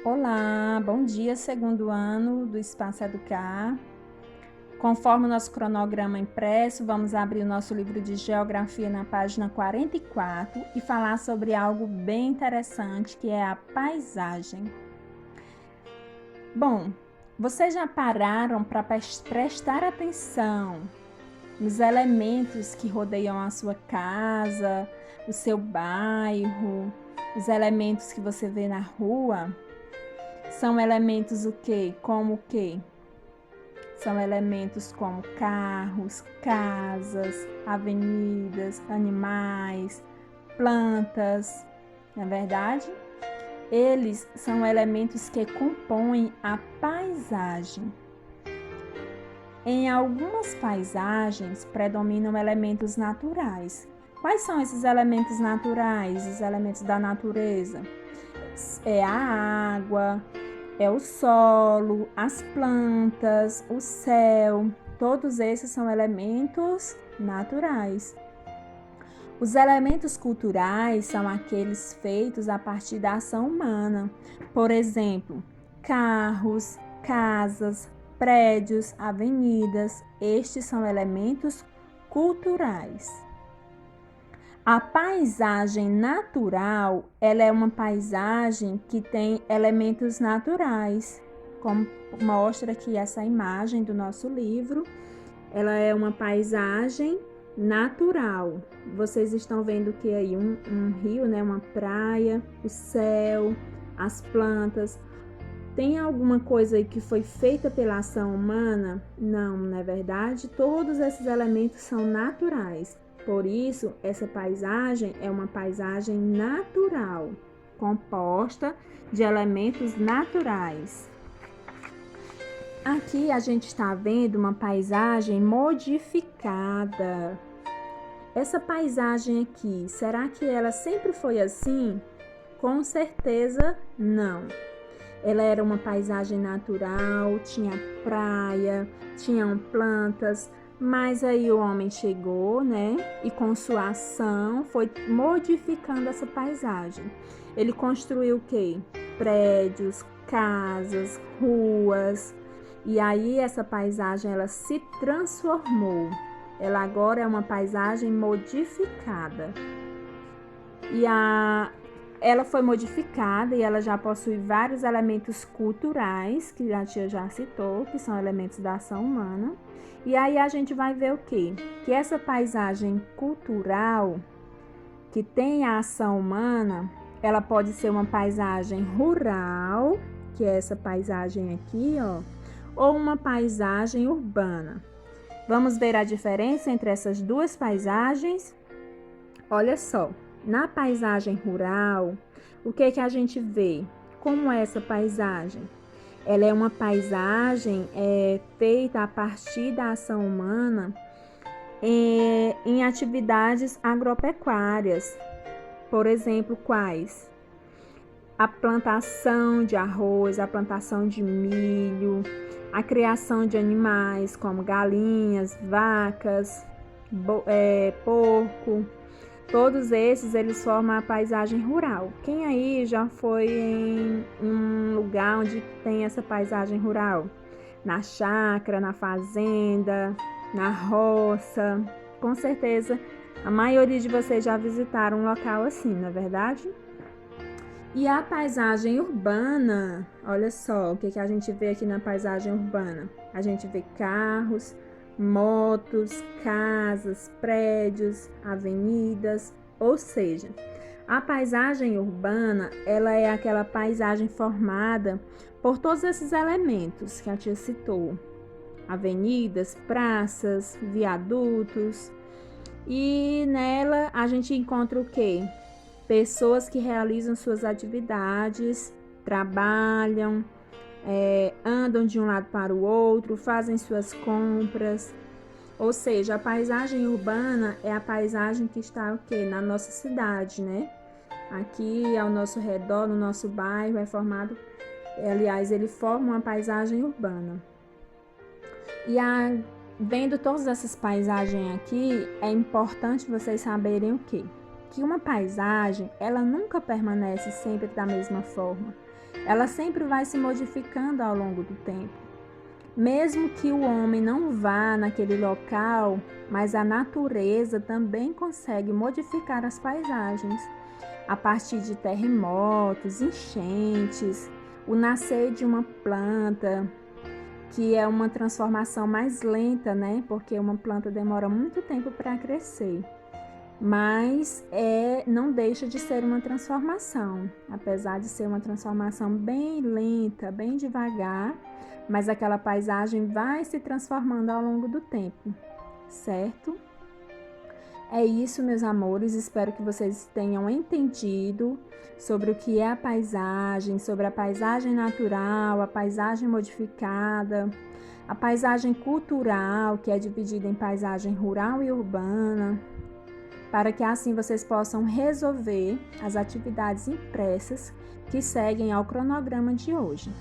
Olá, bom dia, segundo ano do Espaço Educar. Conforme o nosso cronograma impresso, vamos abrir o nosso livro de Geografia na página 44 e falar sobre algo bem interessante, que é a paisagem. Bom, vocês já pararam para prestar atenção nos elementos que rodeiam a sua casa, o seu bairro, os elementos que você vê na rua? São elementos o quê? Como o quê? São elementos como carros, casas, avenidas, animais, plantas, não é verdade? Eles são elementos que compõem a paisagem. Em algumas paisagens predominam elementos naturais. Quais são esses elementos naturais, os elementos da natureza? É a água, é o solo, as plantas, o céu, todos esses são elementos naturais. Os elementos culturais são aqueles feitos a partir da ação humana. Por exemplo, carros, casas, prédios, avenidas, estes são elementos culturais. A paisagem natural, ela é uma paisagem que tem elementos naturais, como mostra aqui essa imagem do nosso livro. Ela é uma paisagem natural. Vocês estão vendo que aí um rio, né, uma praia, o céu, as plantas. Tem alguma coisa aí que foi feita pela ação humana? Não, não é verdade? Todos esses elementos são naturais. Por isso, essa paisagem é uma paisagem natural, composta de elementos naturais. Aqui a gente está vendo uma paisagem modificada. Essa paisagem aqui, será que ela sempre foi assim? Com certeza não. Ela era uma paisagem natural, tinha praia, tinham plantas, mas aí o homem chegou, né? E com sua ação foi modificando essa paisagem. Ele construiu o quê? Prédios, casas, ruas. E aí essa paisagem ela se transformou. Ela agora é uma paisagem modificada. Ela foi modificada e ela já possui vários elementos culturais, que a tia já citou, que são elementos da ação humana. E aí a gente vai ver o quê? Que essa paisagem cultural, que tem a ação humana, ela pode ser uma paisagem rural, que é essa paisagem aqui, ó, ou uma paisagem urbana. Vamos ver a diferença entre essas duas paisagens? Olha só. Na paisagem rural, o que a gente vê? Como é essa paisagem? Ela é uma paisagem feita a partir da ação humana em atividades agropecuárias. Por exemplo, quais? A plantação de arroz, a plantação de milho, a criação de animais como galinhas, vacas, porco. Todos esses, eles formam a paisagem rural. Quem aí já foi em um lugar onde tem essa paisagem rural? Na chácara, na fazenda, na roça. Com certeza, a maioria de vocês já visitaram um local assim, não é verdade? E a paisagem urbana, olha só o que a gente vê aqui na paisagem urbana. A gente vê carros, motos, casas, prédios, avenidas, ou seja, a paisagem urbana, ela é aquela paisagem formada por todos esses elementos que a tia citou. Avenidas, praças, viadutos, e nela a gente encontra o quê? Pessoas que realizam suas atividades, trabalham, andam de um lado para o outro, fazem suas compras. Ou seja, a paisagem urbana é a paisagem que está o quê? Na nossa cidade, né? Aqui ao nosso redor, no nosso bairro, é formado, aliás, ele forma uma paisagem urbana. Vendo todas essas paisagens aqui, é importante vocês saberem o quê? Que uma paisagem, ela nunca permanece sempre da mesma forma. ela sempre vai se modificando ao longo do tempo. Mesmo que o homem não vá naquele local, mas a natureza também consegue modificar as paisagens a partir de terremotos, enchentes, o nascer de uma planta, que é uma transformação mais lenta, né? Porque uma planta demora muito tempo para crescer. Mas não deixa de ser uma transformação, apesar de ser uma transformação bem lenta, bem devagar, mas aquela paisagem vai se transformando ao longo do tempo, certo? É isso, meus amores, espero que vocês tenham entendido sobre o que é a paisagem, sobre a paisagem natural, a paisagem modificada, a paisagem cultural, que é dividida em paisagem rural e urbana, para que assim vocês possam resolver as atividades impressas que seguem ao cronograma de hoje.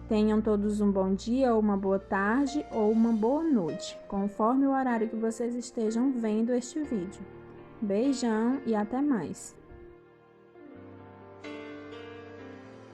Tenham todos um bom dia, ou uma boa tarde, ou uma boa noite, conforme o horário que vocês estejam vendo este vídeo. Beijão e até mais!